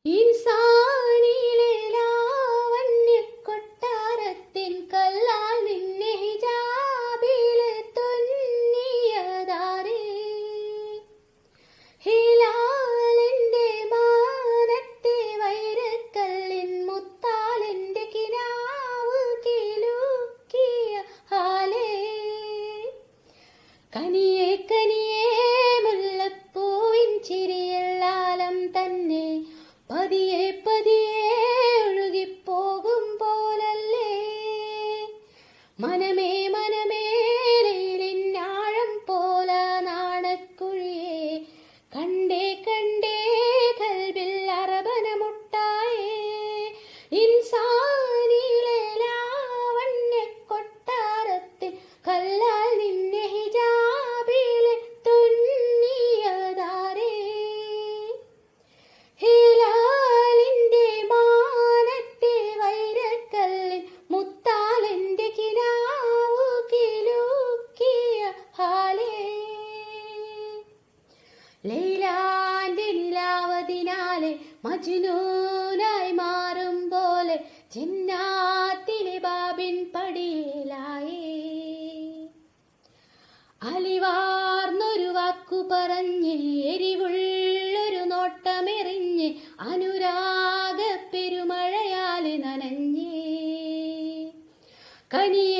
ഇൻസാനിലെ ലാവണ്യ കൊട്ടാരത്തിൻ കല്ലാൽ നിന്നെ ഹിജാബില് തുന്നിയതാരേ. ഹിലാലിന്റെ മാനത്തെ വൈരക്കല്ലിൻ മുത്താലിന്റെ കിനാവ് കിലുക്കിയ ഹാലേ. കനിയേ കനിയേ മുല്ലപ്പൂവിൻ ചിരിയിൽ ആലം തന്നെ പതിയെ പതിയെ ഒഴുകിപ്പോകും പോലല്ലേ. മനമേ മനമേ ലൈലിന്നാഴം പോല നാണക്കുഴിയെ കണ്ടേ കണ്ടേ കൽബിൽ അറബന മുട്ടായേ. ഇൻസാനിലെ ലാവണ്യ കൊട്ടാരത്തിൽ കല്ലാൽ നിന്നെ ഹിജാബില് തുന്നിയതാരേ. ഹിലാലിന്റെ മാനത്തെ വൈരക്കല്ലിൻ മുത്താലെന്റെ കിനാവു കിലുക്കിയ ഹാലേ. ലൈലാന്റെ നിലാവതിനാലെ മജ്നൂനായി മാറും പോലെ ജന്നാത്തിലെ ബാബിൻ പടിയിലായേ. അലിവാർന്നൊരു വാക്കു പറഞ്ഞ് എരിവുള്ളൊരു നോട്ടമെറിഞ്ഞ് അനുരാഗ പെരുമഴയാല് നനഞ്ഞേ. കനിയ